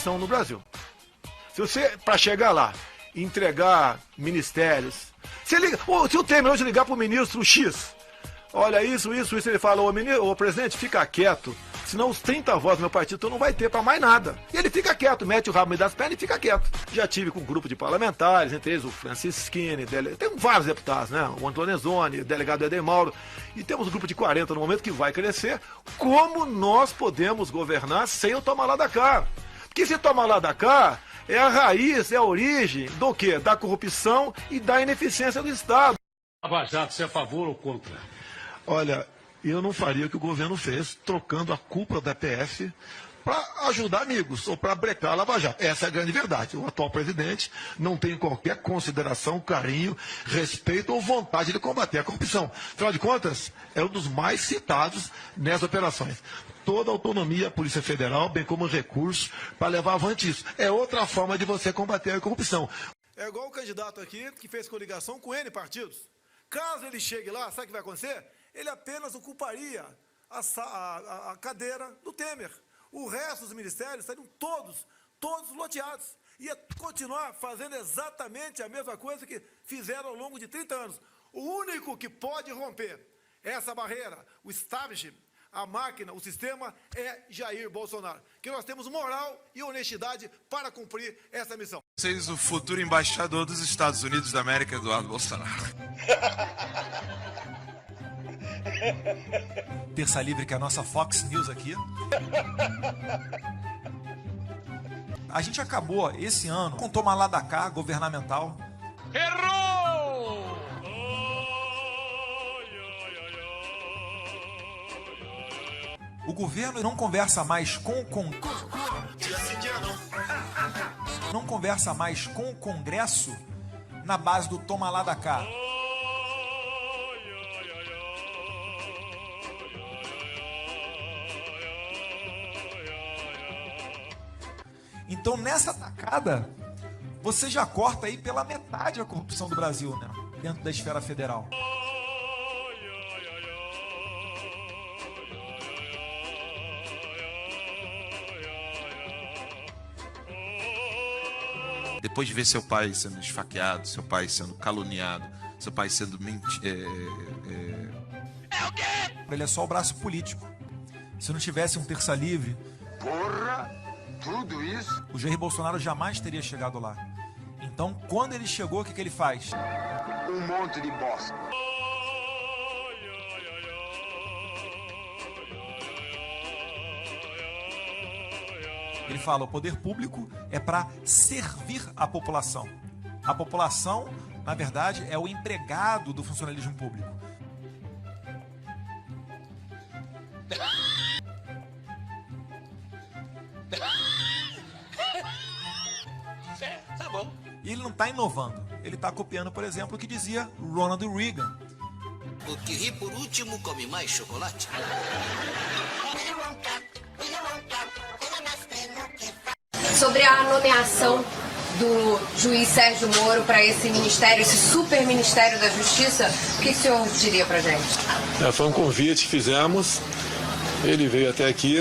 corrupção no Brasil. Se você, para chegar lá, entregar ministérios... Se o Temer hoje ligar para o ministro X, olha isso, ele fala, ô presidente, fica quieto, senão os 30 votos do meu partido tu não vai ter para mais nada. E ele fica quieto, mete o rabo no meio das pernas e fica quieto. Já tive com um grupo de parlamentares, entre eles o Francisquini, tem vários deputados, né? O Antonezoni, o delegado Eder Mauro, e temos um grupo de 40 no momento que vai crescer. Como nós podemos governar sem o toma lá da cá? Porque se toma lá da cá, é a raiz, é a origem do quê? Da corrupção e da ineficiência do Estado. Lava Jato, você é a favor ou contra? Olha, eu não faria o que o governo fez, trocando a culpa da PF para ajudar amigos ou para brecar a Lava Jato. Essa é a grande verdade. O atual presidente não tem qualquer consideração, carinho, respeito ou vontade de combater a corrupção. Afinal de contas, é um dos mais citados nessas operações. Toda a autonomia à Polícia Federal, bem como recursos para levar avante isso. É outra forma de você combater a corrupção. É igual o candidato aqui que fez coligação com N partidos. Caso ele chegue lá, sabe o que vai acontecer? Ele apenas ocuparia a cadeira do Temer. O resto dos ministérios estariam todos loteados. Ia continuar fazendo exatamente a mesma coisa que fizeram ao longo de 30 anos. O único que pode romper essa barreira, o establishment, a máquina, o sistema, é Jair Bolsonaro. Que nós temos moral e honestidade para cumprir essa missão. Vocês, o futuro embaixador dos Estados Unidos da América, Eduardo Bolsonaro. Terça Livre, que é a nossa Fox News aqui. A gente acabou esse ano com toma lá da cá governamental. Errou! O governo não conversa mais com o não conversa mais com o Congresso na base do toma lá da cá. Então, nessa tacada, você já corta aí pela metade a corrupção do Brasil, né? Dentro da esfera federal. Depois de ver seu pai sendo esfaqueado, seu pai sendo caluniado, seu pai sendo Ele é só o braço político. Se não tivesse um Terça Livre... Porra! Tudo isso? O Jair Bolsonaro jamais teria chegado lá. Então, quando ele chegou, o que ele faz? Um monte de bosta. Ele fala, o poder público é para servir a população. A população, na verdade, é o empregado do funcionalismo público. Tá bom. E ele não está inovando. Ele está copiando, por exemplo, o que dizia Ronald Reagan. O que ri por último come mais chocolate. Sobre a nomeação do juiz Sérgio Moro para esse ministério, esse super ministério da Justiça, o que o senhor diria para a gente? Foi um convite que fizemos, ele veio até aqui,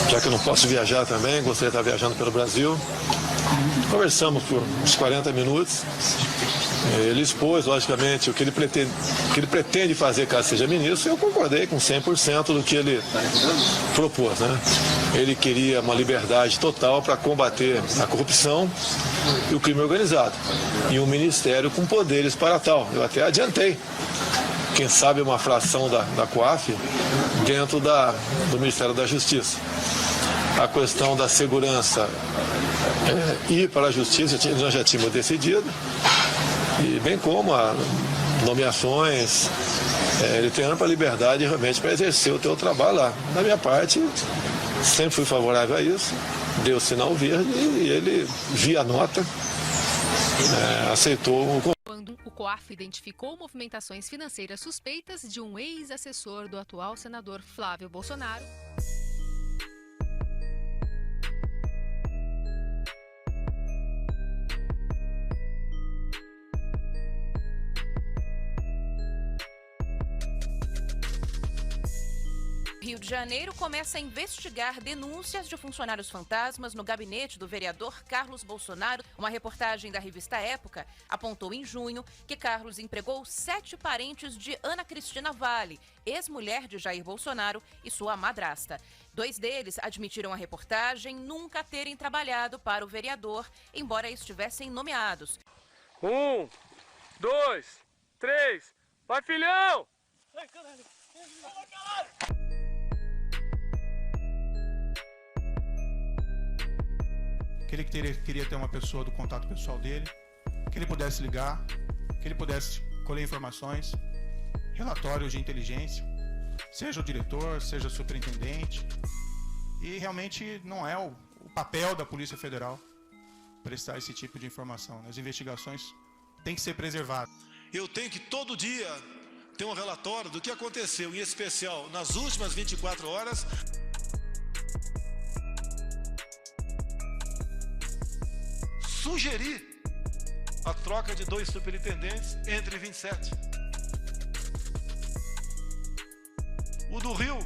já que eu não posso viajar também, gostaria de estar viajando pelo Brasil. Conversamos por uns 40 minutos. Ele expôs, logicamente, o que ele pretende fazer caso seja ministro, e eu concordei com 100% do que ele propôs, né? Ele queria uma liberdade total para combater a corrupção e o crime organizado, e um ministério com poderes para tal. Eu até adiantei, quem sabe uma fração da COAF dentro do Ministério da Justiça. A questão da segurança ir para a Justiça, nós já tínhamos decidido, e bem como nomeações, ele tem ampla liberdade realmente para exercer o teu trabalho lá. Da minha parte, sempre fui favorável a isso, deu sinal verde e ele, via nota, aceitou o convite. Quando o COAF identificou movimentações financeiras suspeitas de um ex-assessor do atual senador Flávio Bolsonaro, Rio de Janeiro começa a investigar denúncias de funcionários fantasmas no gabinete do vereador Carlos Bolsonaro. Uma reportagem da revista Época apontou em junho que Carlos empregou 7 parentes de Ana Cristina Vale, ex-mulher de Jair Bolsonaro, e sua madrasta. 2 deles admitiram à reportagem nunca terem trabalhado para o vereador, embora estivessem nomeados. 1, 2, 3, vai, filhão! Que ele queria ter uma pessoa do contato pessoal dele, que ele pudesse ligar, que ele pudesse colher informações, relatórios de inteligência, seja o diretor, seja o superintendente. E realmente não é o papel da Polícia Federal prestar esse tipo de informação. As investigações têm que ser preservadas. Eu tenho que todo dia ter um relatório do que aconteceu, em especial nas últimas 24 horas. Sugerir a troca de 2 superintendentes entre 27. O do Rio,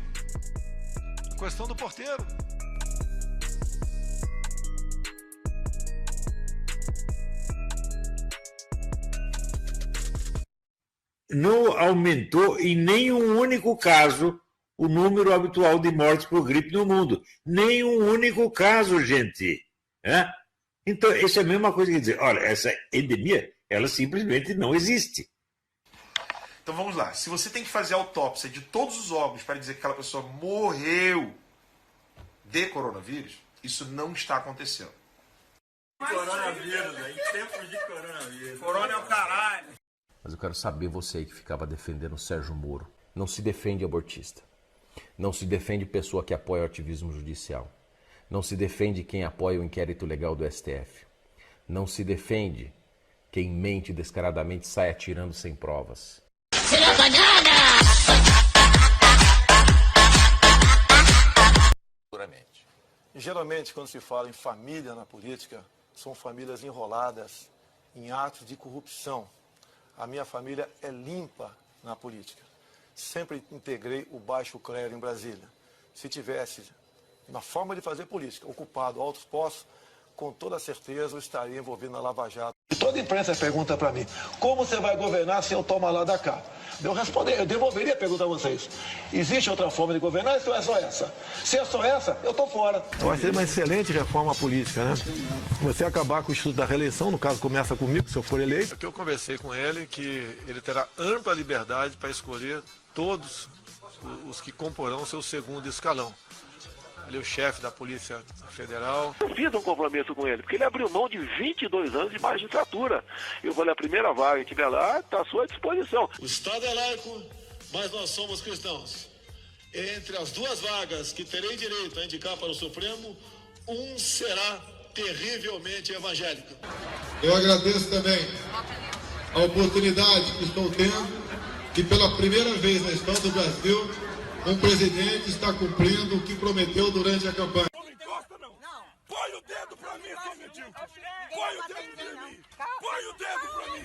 a questão do porteiro. Não aumentou em nenhum único caso o número habitual de mortes por gripe no mundo. Nenhum único caso, gente. Então, isso é a mesma coisa que dizer, olha, essa endemia, ela simplesmente não existe. Então vamos lá. Se você tem que fazer autópsia de todos os órgãos para dizer que aquela pessoa morreu de coronavírus, isso não está acontecendo. Coronavírus, em tempos de coronavírus. Corona é o caralho. Mas eu quero saber você aí que ficava defendendo o Sérgio Moro. Não se defende abortista. Não se defende pessoa que apoia o ativismo judicial. Não se defende quem apoia o inquérito legal do STF. Não se defende quem mente descaradamente sai atirando sem provas. Geralmente, quando se fala em família na política, são famílias enroladas em atos de corrupção. A minha família é limpa na política. Sempre integrei o baixo clero em Brasília. Se tivesse, na forma de fazer política, ocupado altos postos, com toda certeza eu estaria envolvido na Lava Jato. E toda a imprensa pergunta para mim, como você vai governar se eu tomar lá da cá? Eu devolveria a pergunta a vocês. Existe outra forma de governar ou é só essa? Se é só essa, eu estou fora. Vai ser uma excelente reforma política, né? Você acabar com o estudo da reeleição, no caso começa comigo, se eu for eleito. É que eu conversei com ele que ele terá ampla liberdade para escolher todos os que comporão o seu segundo escalão. Ele é o chefe da Polícia Federal. Eu fiz um compromisso com ele, porque ele abriu mão de 22 anos de magistratura. Eu falei, a primeira vaga que tiver lá está à sua disposição. O Estado é laico, mas nós somos cristãos. Entre as 2 vagas que terei direito a indicar para o Supremo, um será terrivelmente evangélico. Eu agradeço também a oportunidade que estou tendo, que pela primeira vez na história do Brasil, um presidente está cumprindo o que prometeu durante a campanha. Não encosta, não. Põe o dedo pra mim, seu medíocre. Põe o dedo pra mim. Põe o dedo pra mim.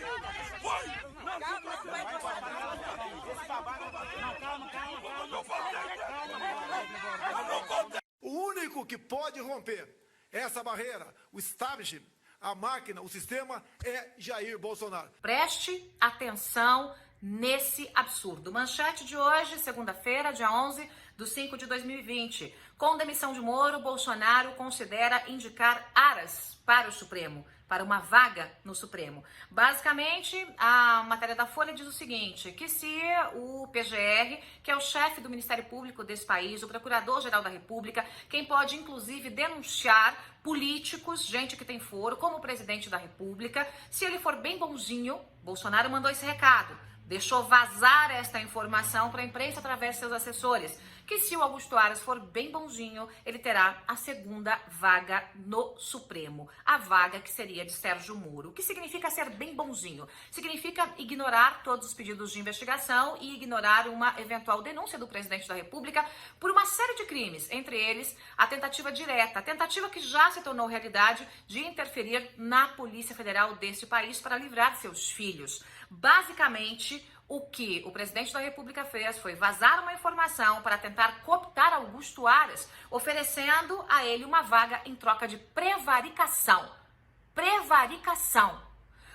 O único que pode romper essa barreira, o establishment, a máquina, o sistema, é Jair Bolsonaro. Preste atenção nesse absurdo. Manchete de hoje, segunda-feira, dia 11/5/2020. Com demissão de Moro, Bolsonaro considera indicar Aras para o Supremo, para uma vaga no Supremo. Basicamente, a matéria da Folha diz o seguinte, que se o PGR, que é o chefe do Ministério Público desse país, o Procurador-Geral da República, quem pode inclusive denunciar políticos, gente que tem foro, como o presidente da República, se ele for bem bonzinho, Bolsonaro mandou esse recado, deixou vazar esta informação para a imprensa através de seus assessores, que se o Augusto Aras for bem bonzinho, ele terá a segunda vaga no Supremo, a vaga que seria de Sérgio Moro. O que significa ser bem bonzinho? Significa ignorar todos os pedidos de investigação e ignorar uma eventual denúncia do presidente da República por uma série de crimes, entre eles a tentativa direta, a tentativa que já se tornou realidade de interferir na Polícia Federal deste país para livrar seus filhos. Basicamente, O que o presidente da República fez foi vazar uma informação para tentar cooptar Augusto Aras, oferecendo a ele uma vaga em troca de prevaricação. Prevaricação.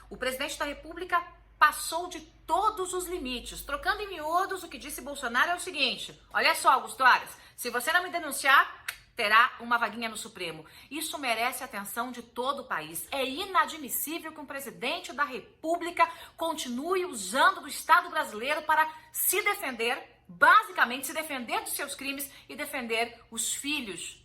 O presidente da República passou de todos os limites. Trocando em miúdos, o que disse Bolsonaro é o seguinte: olha só, Augusto Aras, se você não me denunciar, terá uma vaguinha no Supremo. Isso merece a atenção de todo o país. É inadmissível que um presidente da República continue usando do Estado brasileiro para se defender, basicamente se defender dos seus crimes e defender os filhos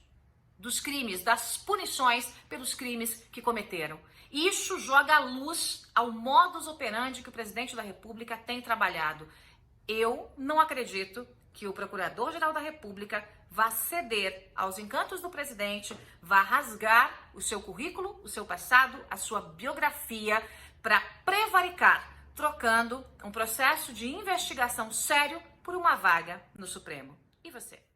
dos crimes, das punições pelos crimes que cometeram. Isso joga luz ao modus operandi que o presidente da República tem trabalhado. Eu não acredito que o Procurador-Geral da República vá ceder aos encantos do presidente, vá rasgar o seu currículo, o seu passado, a sua biografia para prevaricar, trocando um processo de investigação sério por uma vaga no Supremo. E você?